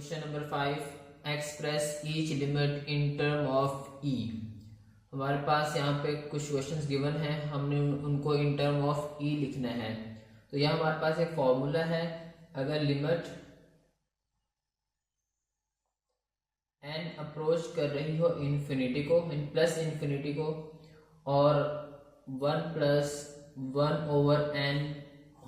Question number 5, express each limit in term of e. हमारे पास यहाँ पे कुछ क्वेश्चंस गिवन हैं, हमने उनको इन टर्म ऑफ ई लिखना है। तो यहाँ हमारे पास एक फॉर्मूला है, अगर लिमिट एन अप्रोच कर रही हो इन्फिनिटी को, प्लस इन्फिनिटी को, और 1 plus 1 over n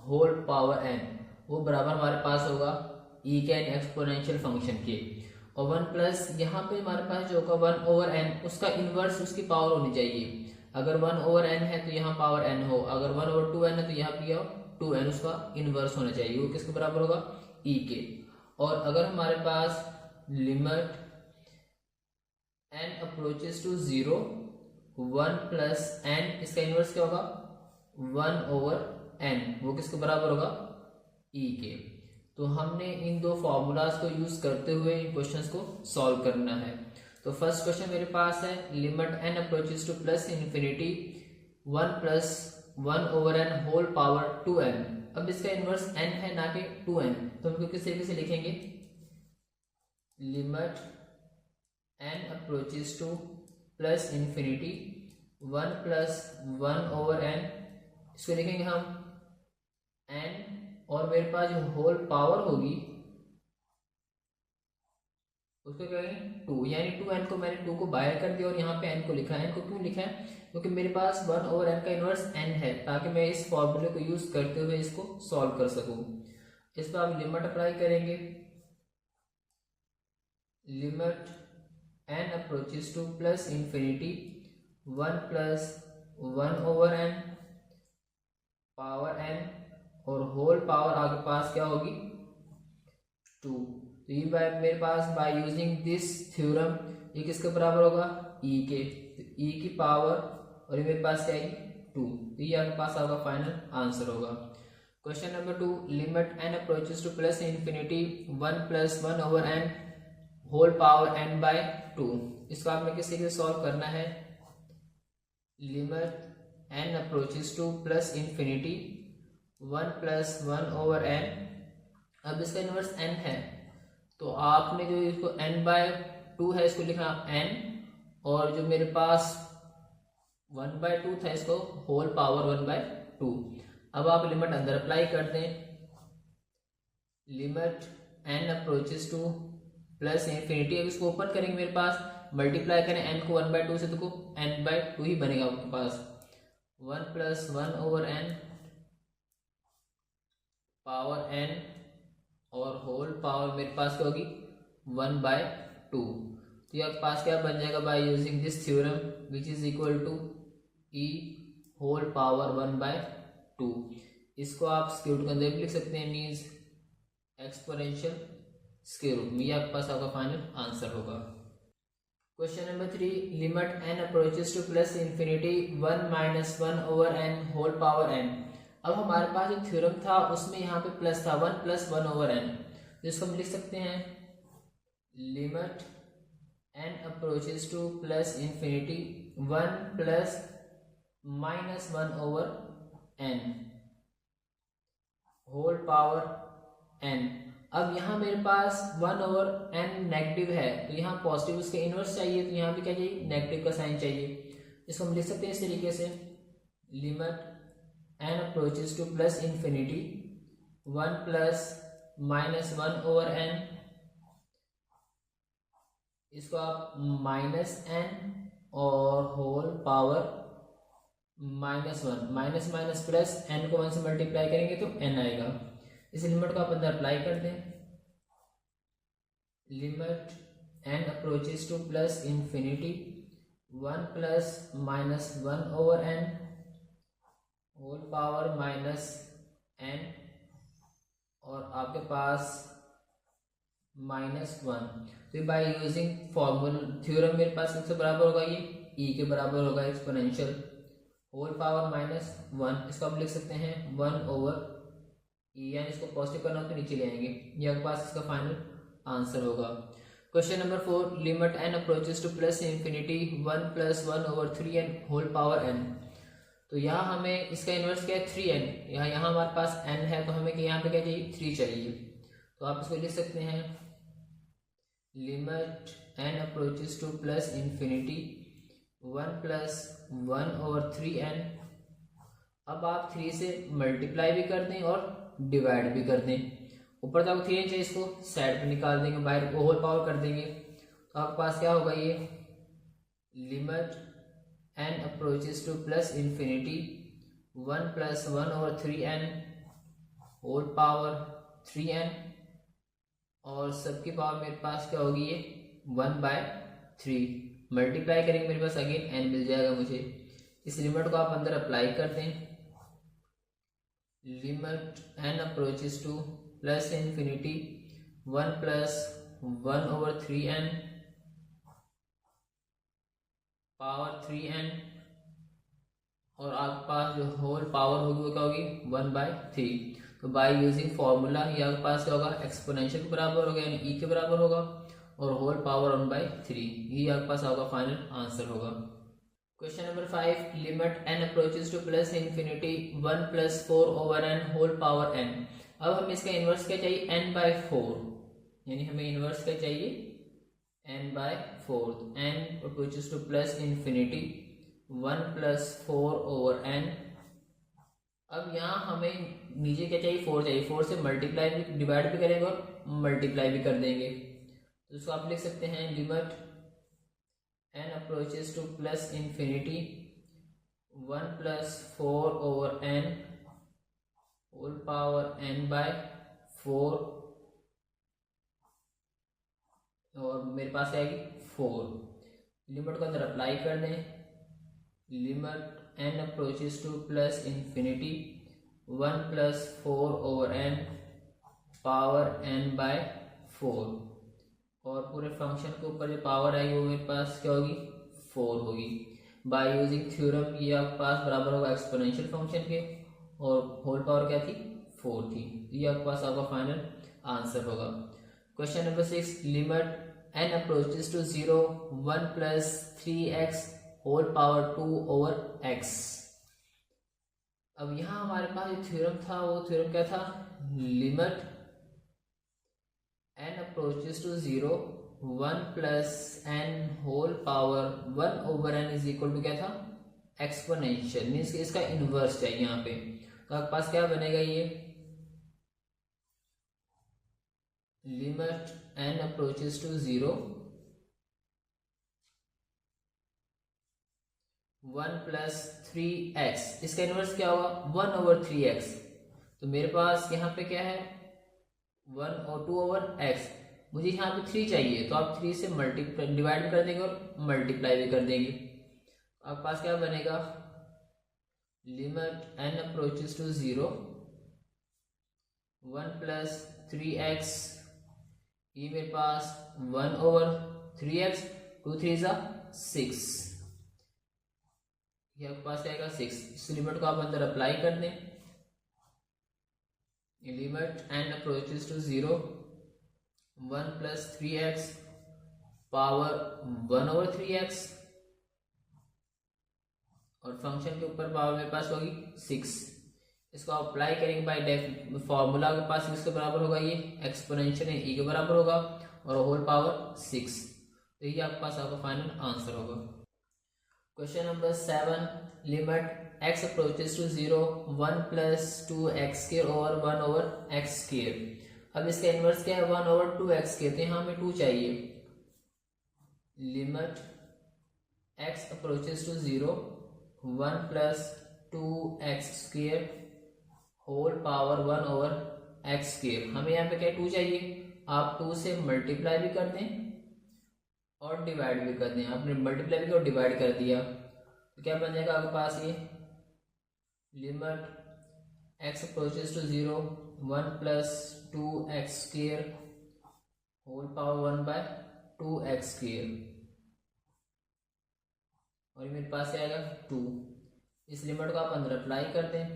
whole power n, वो बराबर हमारे पास होगा ई के एन एक्सपोनेंशियल फंक्शन के। और 1 प्लस यहाँ पे हमारे पास जो होगा 1 ओवर एन, उसका इनवर्स उसकी पावर होनी चाहिए। अगर 1 ओवर एन है तो यहाँ पावर एन हो, अगर 1 ओवर 2 एन है तो यहाँ भी 2 एन, उसका इनवर्स होना चाहिए। वो किसके बराबर होगा? ई के। और अगर हमारे पास limit n approaches to 0, 1 plus n, इसका इनवर्स क्या होगा? 1 ओवर एन, वो किसके बराबर होगा? ई के। तो हमने इन दो फॉर्मूलाज को यूज करते हुए इन क्वेश्चंस को सॉल्व करना है। तो फर्स्ट क्वेश्चन मेरे पास है, limit n approaches to plus infinity 1 plus 1 over n whole power 2n। अब इसका इनवर्स n है ना कि 2n, तो हम किस तरीके से लिखेंगे? Limit n approaches to plus infinity 1 plus 1 over n, इसको लिखेंगे हम n, और मेरे पास जो होल पावर होगी उसको कहेंगे 2, यानी 2n को मैंने 2 को बाहर कर दिया और यहाँ पे n को लिखा है। n को क्यों लिखा है? क्योंकि मेरे पास 1 ओवर n का इनवर्स n है, ताकि मैं इस फॉर्मूले को यूज करते हुए इसको सॉल्व कर सकूं। इस पर आप लिमिट अप्लाई करेंगे, limit n approaches to plus infinity 1 plus 1 over n power n, और होल पावर आगे पास क्या होगी? 2। तो ये मेरे पास बाय यूजिंग दिस थ्योरम ये किसके बराबर होगा? ई के। तो ई की पावर, और ये मेरे पास क्या है? 2। तो ये आपके पास आपका फाइनल आंसर होगा। Question number 2, limit n approaches to plus infinity 1 plus 1 over n whole power n by 2। इसको आपने किस तरीके से सॉल्व करना है? Limit n approaches to plus infinity 1 plus 1 over n, अब इसका इनवर्स n है, तो आपने जो इसको n बाय 2 है इसको लिखा n, और जो मेरे पास 1 बाय 2 था इसको होल पावर 1 बाय 2। अब आप लिमिट अंदर अप्लाई कर दें, limit n approaches to plus infinity, अब इसको ओपन करेंगे, मेरे पास मल्टीप्लाई करें n को 1 बाय 2 से, तो n बाय 2 ही बनेगा आपके पास। 1 plus 1 over n power n, और होल पावर मेरे पास क्या होगी? 1 बाय 2। तो ये आपके पास क्या बन जाएगा? By using this theorem which is equal to e whole power 1 by 2। इसको आप स्क्वायर रूट के अंदर भी लिख सकते हैं, मीन्स एक्सपोनेंशियल स्क्वायर रूट में। ये आपके पास आपका फाइनल आंसर होगा। Question number 3, limit n approaches to plus infinity 1 minus 1 over n whole power n। अब हमारे पास जो थ्योरम था उसमें यहाँ पे प्लस था, 1 प्लस 1 ओवर एन, तो इसको हम लिख सकते हैं limit n approaches to plus infinity 1 plus minus 1 over n whole power n। अब यहाँ मेरे पास 1 ओवर n नेगेटिव है, तो यहाँ पॉजिटिव उसके इनवर्स चाहिए, तो यहाँ भी क्या चाहिए? नेगेटिव का साइन चाहिए। इसको हम लिख सकते हैं इस तरीके से, limit n approaches to plus infinity 1 plus minus 1 over n, इसको आप माइनस n और whole power minus 1, minus minus plus, n को 1 से मल्टीप्लाई करेंगे तो n आएगा। इस लिमिट को आप अंदर अप्लाई कर दें, limit n approaches to plus infinity 1 plus minus 1 over n whole power minus n, और आपके पास माइनस 1। तो बाय यूजिंग फॉर्मूला थ्योरम मेरे पास किसके बराबर होगा? ये e के बराबर होगा, एक्सपोनेंशियल होल पावर माइनस 1। इसको आप लिख सकते हैं 1 ओवर e, यानी इसको पॉजिटिव करना हो तो नीचे ले आएंगे। ये आपके पास इसका फाइनल आंसर होगा। Question number 4, limit n approaches to plus infinity 1 plus 1 over 3n whole power n। तो यहाँ हमें इसका इनवर्स क्या है? 3n। यहाँ हमारे पास n है, तो हमें यहाँ पे क्या चाहिए? 3 चाहिए। तो आप इसको लिख सकते हैं limit n approaches to plus infinity 1 plus 1/3n। अब आप 3 से मल्टीप्लाई भी कर दें और डिवाइड भी कर दें। ऊपर तक 3 चाहिए, इसको साइड पे निकाल देंगे, बाहर होल पावर कर देंगे, तो आपके पास क्या होगा, ये limit n approaches to plus infinity 1 plus 1/3n whole power 3n, और सबकी पावर मेरे पास क्या होगी, ये 1/3। मल्टीप्लाई करेंगे, मेरे पास अगेन n मिल जाएगा मुझे। इस लिमिट को आप अंदर अप्लाई कर दें। Limit n approaches to plus infinity 1 plus 1/3n power 3n, और आपके पास जो होल पावर होगी वो क्या होगी, 1/3। तो बाय यूजिंग फॉर्मूला ये आपके पास क्या होगा, एक्सपोनेंशियल के बराबर होगा, यानी e के बराबर होगा, और होल पावर 1/3, ये आपके पास आपका फाइनल आंसर होगा। Question number 5, limit n approaches to plus infinity 1 plus 4/n whole power n। अब हमें इसका इनवर्स क्या चाहिए, n/4, यानी हमें इनवर्स क्या चाहिए, n/4। n approaches to plus infinity 1 plus 4/n। अब यहाँ हमें नीचे क्या चाहिए, 4 चाहिए, 4 से मल्टीप्लाई भी, डिवाइड भी करेंगे और मल्टीप्लाई भी कर देंगे। तो इसको आप लिख सकते हैं, limit n approaches to plus infinity 1 plus 4/n whole power n/4, और मेरे पास आएगी 4। लिमिट को अंदर अप्लाई कर दें। Limit n approaches to plus infinity 1 plus 4/n power n/4, और पूरे फंक्शन के ऊपर जो पावर आएगी वो मेरे पास क्या होगी, 4 होगी। बाय यूजिंग थ्योरम ये आपके पास बराबर होगा एक्सपोनेंशियल फंक्शन के, और होल पावर क्या थी, 4 थी। ये आपके पास आपका फाइनल आंसर होगा। Question number 6, limit n approaches to 0 1 plus 3x whole power 2/x। अब यहाँ हमारे पास जो थ्योरम था वो थ्योरम क्या था, limit n approaches to 0 1 plus n whole power 1/n is equal to क्या था, एक्सपोनेंशियल, मीन्स इसका इनवर्स चाहिए यहाँ पे। तो आपके पास क्या बनेगा, ये limit n approaches to 0 1 plus 3x, इसका इनवर्स क्या होगा, 1/3x। तो मेरे पास यहाँ पे क्या है, 1 और 2/x, मुझे यहाँ पे 3 चाहिए, तो आप 3 से मल्टीप्लाई डिवाइड कर देंगे और मल्टीप्लाई भी कर देंगे। आपके पास क्या बनेगा, limit n approaches to 0 1 plus 3x, ये मेरे पास 1/3x, 2 3 जा 6, ये आपके पास आएगा 6। इस लिमिट को आप अंदर अप्लाई कर दें। Limit n approaches to 0 1 plus 3x power 1/3x, और फंक्शन के ऊपर पावर मेरे पास होगी 6। इसको अप्लाई करेंगे बाय फॉर्मूला के पास इसके बराबर होगा, ये एक्सपोनेंशियल e के बराबर होगा, और होल पावर 6। तो ये आपके पास आपका फाइनल आंसर होगा। Question number 7, limit x approaches to 0 1 plus 2x² over 1/x²। अब इसका इनवर्स क्या है, 1/2x², तो यहाँ हमें 2 चाहिए। Limit x approaches to 0 1 plus 2x² whole power 1/x²। हमें यहाँ पे क्या 2 चाहिए, आप 2 से मल्टीप्लाई भी कर दें और डिवाइड भी कर दें। आपने मल्टीप्लाई भी और डिवाइड कर दिया, तो क्या बन जाएगा आपके पास, ये limit x approaches to 0 1 plus 2x² whole power 1/2x², और मेरे पास आएगा 2। इस लिमिट को आप अंदर अप्लाई कर दें।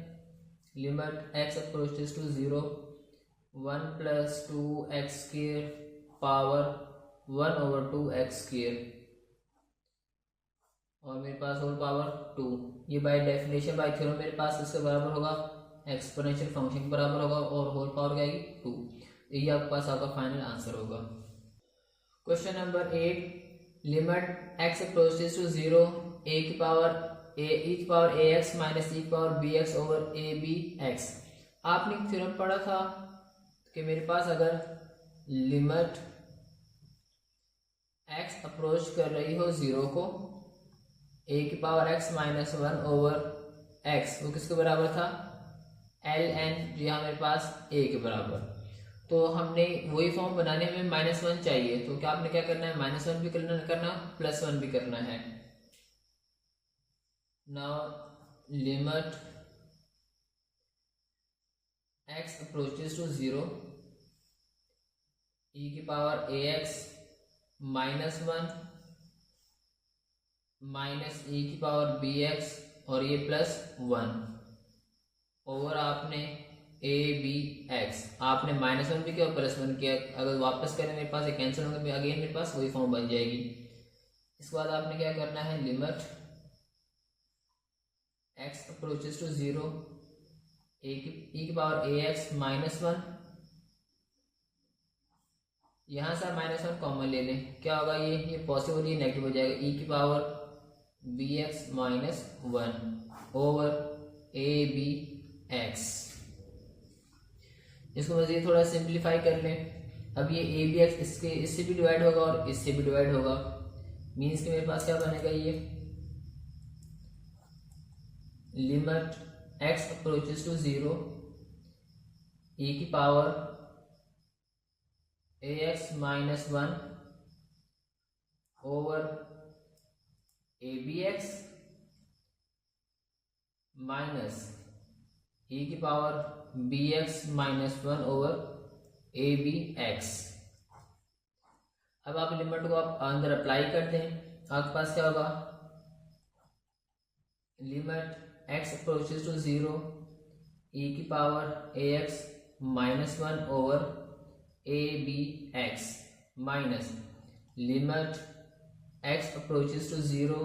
Limit x approaches to 0 1 plus 2x² power 1/2x², और मेरे पास होल पावर 2। ये बाय डेफिनेशन बाय थ्योरम मेरे पास इसके बराबर होगा, एक्सपोनेंशियल फंक्शन के बराबर होगा, और होल पावर क्या आएगी 2। ये आपके पास आपका फाइनल आंसर होगा। Question number 8, limit x approaches to 0 e की पावर ax माइनस e की पावर bx ओवर abx। आपने एक थ्योरम पढ़ा था कि मेरे पास अगर लिमिट x अप्रोच कर रही हो 0 को, a की power x minus 1 over x, वो किसके बराबर था, ln, जो यहाँ मेरे पास a के बराबर। तो हमने वही फॉर्म बनाने में -1 चाहिए, तो क्या आपने क्या करना है, -1 भी करना +1 भी करना है। Now limit x approaches to 0 e की power ax minus 1 minus e की पावर bx और ये +1 ओवर आपने abx। आपने -1 भी किया और +1 किया, अगर वापस करें मेरे पास ये कैंसिल होंगे, अगेन मेरे पास वही फॉर्म बन जाएगी। इसके बाद आपने क्या करना है, limit x approaches to 0 e की पावर ax माइनस 1, यहाँ से -1 कॉमन ले लें, क्या होगा, ये पॉसिबल, ये नेगेटिव हो जाएगा, e की power bx minus 1 over abx। इसको मज़ीद थोड़ा सिंप्लीफाई कर लें। अब ये abx इससे भी डिवाइड होगा और इससे भी डिवाइड होगा, मीन्स कि मेरे पास क्या बनेगा, ये limit x approaches to 0 e की power ax minus 1 over abx minus e की power bx minus 1 over abx। अब आप लिमिट को आप अंदर अप्लाई करते हैं, आपके पास क्या होगा, limit x approaches to 0 e की power ax minus 1 over abx minus limit x approaches to 0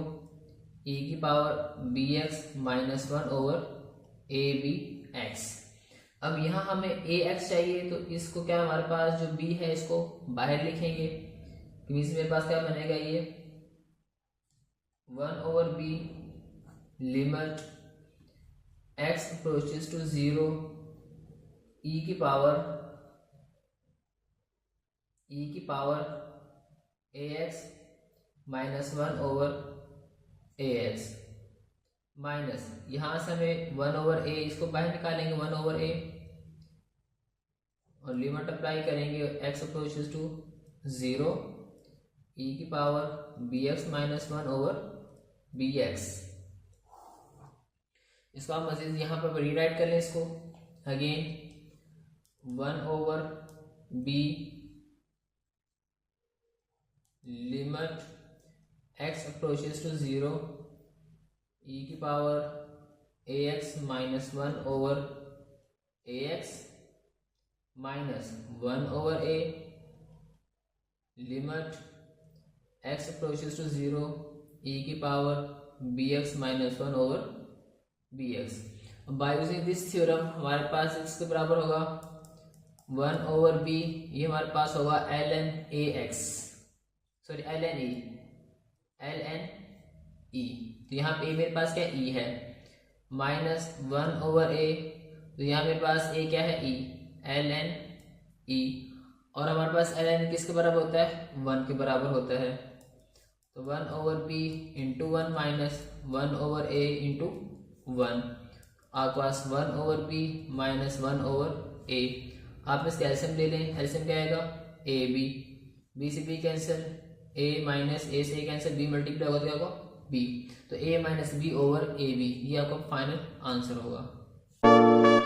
e की power bx minus 1 over abx। अब यहाँ हमें ax चाहिए, तो इसको क्या हमारे पास जो b है इसको बाहर लिखेंगे, मीन्स मेरे पास क्या बनेगा, ये 1 over b limit x approaches to 0 e की power ax minus 1 over ax minus, यहाँ से हमें 1 ओवर a, इसको बाहर निकालेंगे 1 ओवर a और लिमिट अप्लाई करेंगे x अप्रोचेस टू 0 e की power bx minus 1 over bx। इसको आप मजीद यहाँ पर रीराइट कर लें, इसको again 1 over b limit x approaches to 0 e की power ax minus 1 over ax minus 1 over a limit x approaches to 0 e की power bx minus 1 over bx। By using this theorem हमारे पास इसके बराबर होगा 1 ओवर b, ये हमारे पास होगा ln e, तो यहाँ पे मेरे पास क्या e है, माइनस 1 ओवर a, तो यहाँ मेरे पास a क्या है, e, ln e, और हमारे पास ln किसके बराबर होता है, 1 के बराबर होता है, तो 1 over b into 1 minus 1 over a into 1, आपके पास 1 over b minus 1 over a। आप इसका एलसीएम ले लें, एलसीएम क्या आएगा, a b से b cancel, a minus a से a कैंसिल, b मल्टीप्लाई होगा क्या होगा b, तो a minus b over ab, ये आपका फाइनल आंसर होगा।